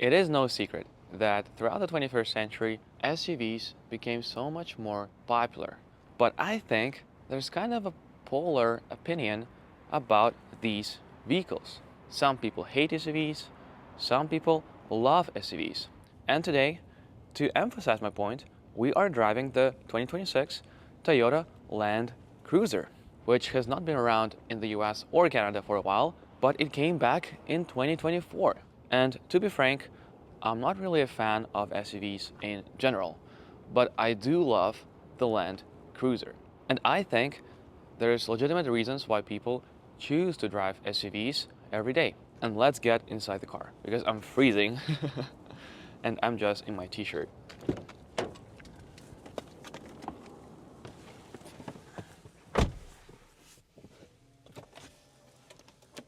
It is no secret that throughout the 21st century, SUVs became so much more popular. But I think there's kind of a polar opinion about these vehicles. Some people hate SUVs, some people love SUVs. And today, to emphasize my point, we are driving the 2026 Toyota Land Cruiser, which has not been around in the US or Canada for a while, but it came back in 2024. And to be frank, I'm not really a fan of SUVs in general, but I do love the Land Cruiser. And I think there's legitimate reasons why people choose to drive SUVs every day. And let's get inside the car because I'm freezing and I'm just in my t-shirt.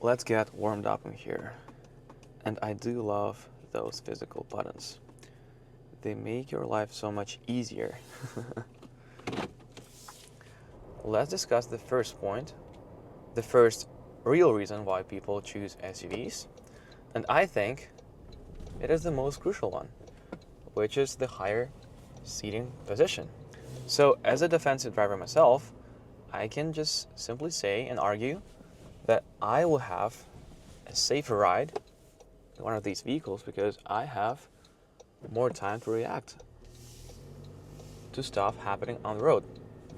Let's get warmed up in here. And I do love those physical buttons. They make your life so much easier. Let's discuss the first point, the first real reason why people choose SUVs. And I think it is the most crucial one, which is the higher seating position. So as a defensive driver myself, I can just simply say and argue that I will have a safer ride in one of these vehicles because I have more time to react to stuff happening on the road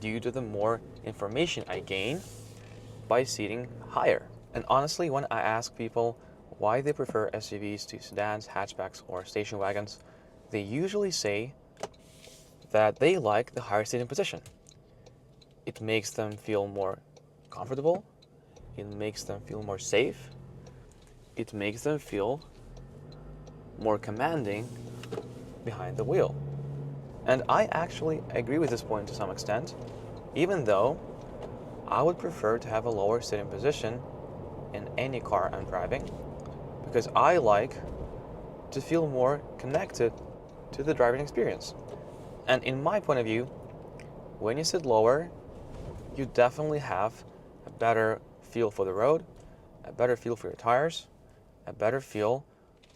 due to the more information I gain by seating higher. And honestly, when I ask people why they prefer SUVs to sedans, hatchbacks, or station wagons, they usually say that they like the higher seating position. It makes them feel more comfortable. It makes them feel more safe. It makes them feel more commanding behind the wheel. And I actually agree with this point to some extent, even though I would prefer to have a lower sitting position in any car I'm driving, because I like to feel more connected to the driving experience. And in my point of view, when you sit lower, you definitely have a better feel for the road, a better feel for your tires, a better feel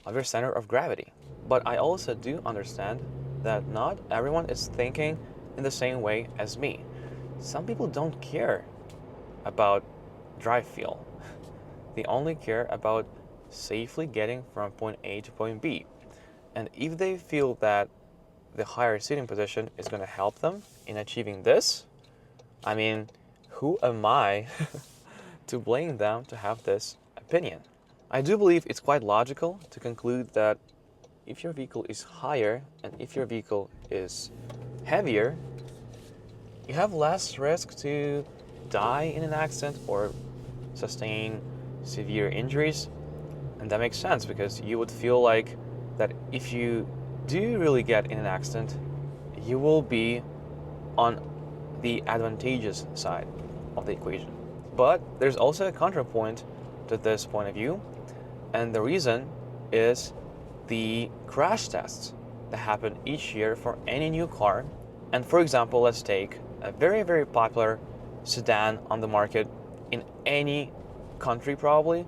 of your center of gravity. But I also do understand that not everyone is thinking in the same way as me. Some people don't care about drive feel. They only care about safely getting from point A to point B. And if they feel that the higher seating position is going to help them in achieving this, I mean, who am I to blame them to have this opinion? I do believe it's quite logical to conclude that if your vehicle is higher and if your vehicle is heavier, you have less risk to die in an accident or sustain severe injuries. And that makes sense because you would feel like that if you do really get in an accident, you will be on the advantageous side of the equation. But there's also a counterpoint to this point of view, and the reason is the crash tests that happen each year for any new car. And for example, let's take a very, very popular sedan on the market in any country probably,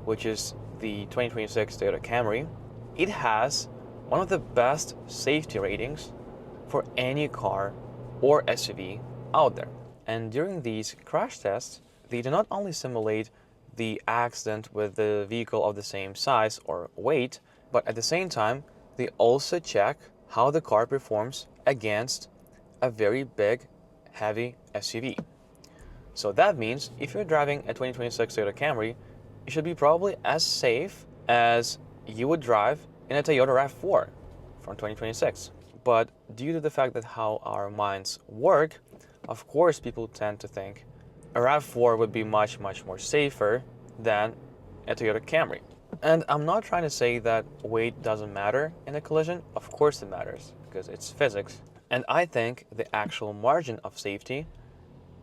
which is the 2026 Toyota Camry. It has one of the best safety ratings for any car or SUV out there. And during these crash tests, they do not only simulate the accident with the vehicle of the same size or weight, but at the same time, they also check how the car performs against a very big, heavy SUV. So that means if you're driving a 2026 Toyota Camry, you should be probably as safe as you would drive in a Toyota RAV4 from 2026. But due to the fact that how our minds work, of course people tend to think a RAV4 would be much, much more safer than a Toyota Camry. And I'm not trying to say that weight doesn't matter in a collision. Of course it matters, because it's physics. And I think the actual margin of safety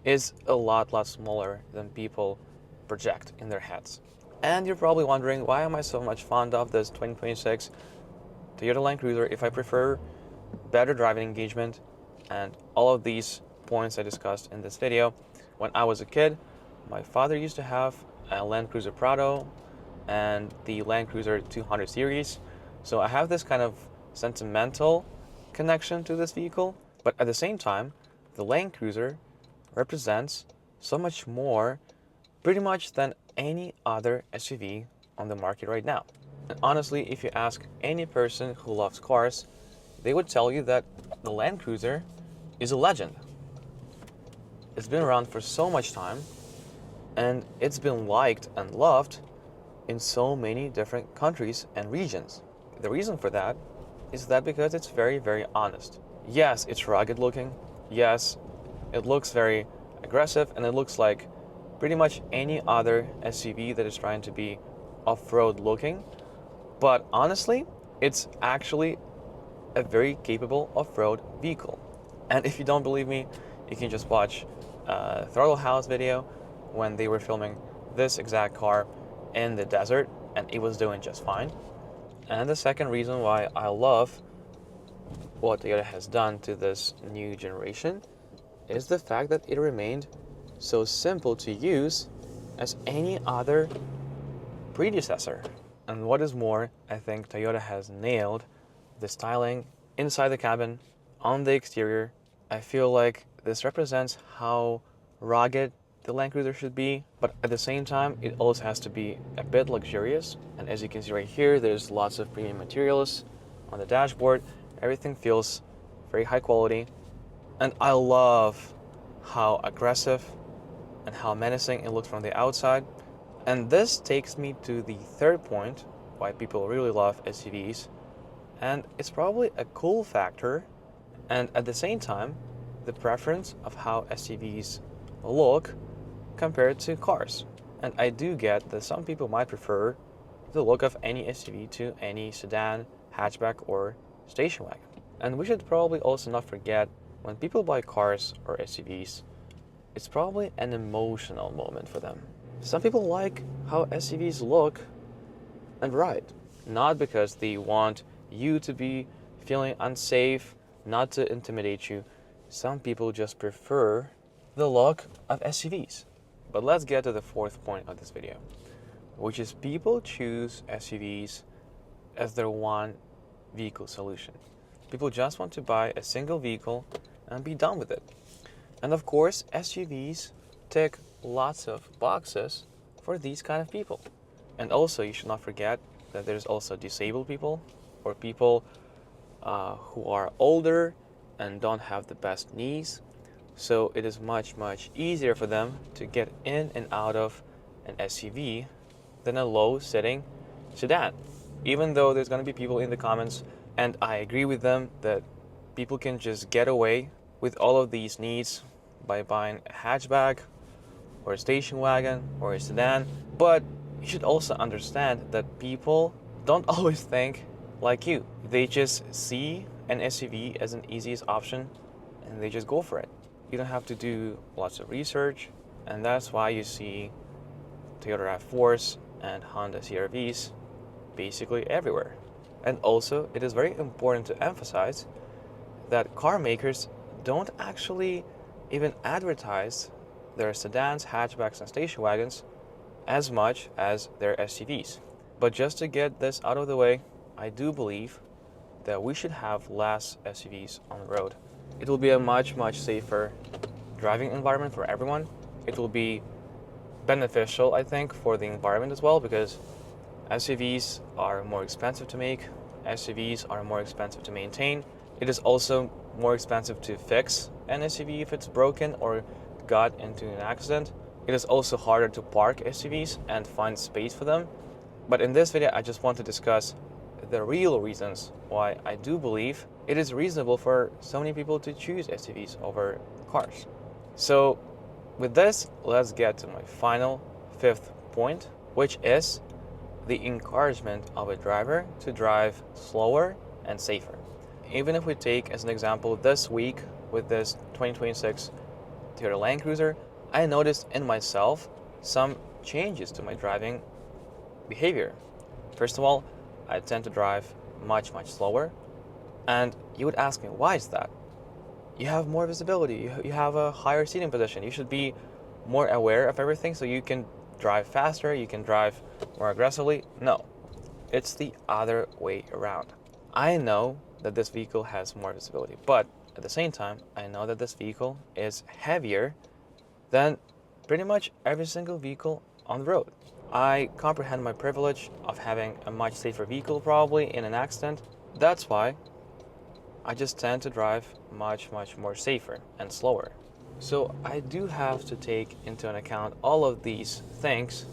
is a lot smaller than people project in their heads. And you're probably wondering, why am I so much fond of this 2026 Toyota Land Cruiser if I prefer better driving engagement and all of these points I discussed in this video? When I was a kid, my father used to have a Land Cruiser Prado and the Land Cruiser 200 series, So I have this kind of sentimental connection to this vehicle, but at the same time, the Land Cruiser represents so much more, pretty much, than any other SUV on the market right now. And honestly, if you ask any person who loves cars, they would tell you that the Land Cruiser is a legend. It's been around for so much time, and it's been liked and loved in so many different countries and regions. The reason for that is that because it's very, very honest. Yes, it's rugged looking. Yes, it looks very aggressive, and it looks like pretty much any other SUV that is trying to be off-road looking. But honestly, it's actually a very capable off-road vehicle. And if you don't believe me, you can just watch Throttle House video when they were filming this exact car in the desert, and it was doing just fine. And the second reason why I love what Toyota has done to this new generation is the fact that it remained so simple to use as any other predecessor. And what is more, I think Toyota has nailed the styling inside the cabin, on the exterior. I feel like this represents how rugged the Land Cruiser should be, but at the same time, it also has to be a bit luxurious. And as you can see right here, there's lots of premium materials on the dashboard. Everything feels very high quality. And I love how aggressive and how menacing it looks from the outside. And this takes me to the third point why people really love SUVs. And it's probably a cool factor, and at the same time, the preference of how SUVs look compared to cars. And I do get that some people might prefer the look of any SUV to any sedan, hatchback, or station wagon. And we should probably also not forget, when people buy cars or SUVs, it's probably an emotional moment for them. Some people like how SUVs look and ride, not because they want you to be feeling unsafe, not to intimidate you. Some people just prefer the look of SUVs. But let's get to the fourth point of this video, which is people choose SUVs as their one vehicle solution. People just want to buy a single vehicle and be done with it. And of course, SUVs tick lots of boxes for these kind of people. And also, you should not forget that there's also disabled people, or people who are older and don't have the best knees. So it is much, much easier for them to get in and out of an SUV than a low-sitting sedan. Even though there's going to be people in the comments, and I agree with them, that people can just get away with all of these needs by buying a hatchback or a station wagon or a sedan. But you should also understand that people don't always think like you. They just see an SUV as an easiest option and they just go for it. You don't have to do lots of research, and that's why you see Toyota RAV4s and Honda CR-Vs basically everywhere. And also, it is very important to emphasize that car makers don't actually even advertise their sedans, hatchbacks, and station wagons as much as their SUVs. But just to get this out of the way, I do believe that we should have less SUVs on the road. It will be a much, much safer driving environment for everyone. It will be beneficial, I think, for the environment as well, because SUVs are more expensive to make. SUVs are more expensive to maintain. It is also more expensive to fix an SUV if it's broken or got into an accident. It is also harder to park SUVs and find space for them. But in this video, I just want to discuss the real reasons why I do believe it is reasonable for so many people to choose SUVs over cars. So with this, let's get to my final fifth point, which is the encouragement of a driver to drive slower and safer. Even if we take as an example this week with this 2026 Toyota Land Cruiser, I noticed in myself some changes to my driving behavior. First of all, I tend to drive much, much slower. And you would ask me, why is that? You have more visibility, you have a higher seating position, you should be more aware of everything so you can drive faster, you can drive more aggressively. No. it's the other way around. I know that this vehicle has more visibility, but at the same time, I know that this vehicle is heavier than pretty much every single vehicle on the road. I comprehend my privilege of having a much safer vehicle probably in an accident. That's why I just tend to drive much more safer and slower. So I do have to take into account all of these things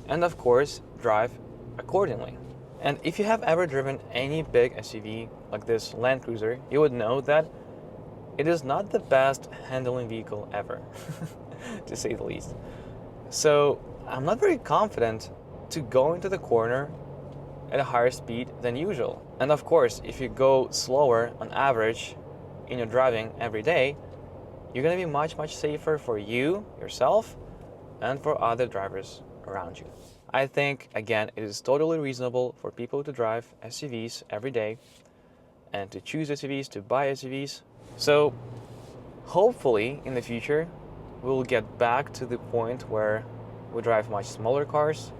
and of course drive accordingly. And if you have ever driven any big SUV like this Land Cruiser, you would know that it is not the best handling vehicle ever, to say the least. So I'm not very confident to go into the corner at a higher speed than usual. And of course, if you go slower on average in your driving every day, you're gonna be much safer for you, yourself, and for other drivers around you. I think, again, it is totally reasonable for people to drive SUVs every day and to choose SUVs, to buy SUVs. So hopefully in the future, we'll get back to the point where we drive much smaller cars,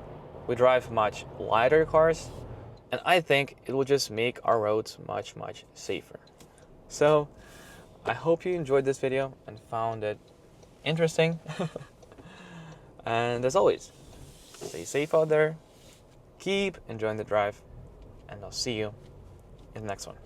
we drive much lighter cars, and I think it will just make our roads much safer. So I hope you enjoyed this video and found it interesting. And as always, stay safe out there, keep enjoying the drive, and I'll see you in the next one.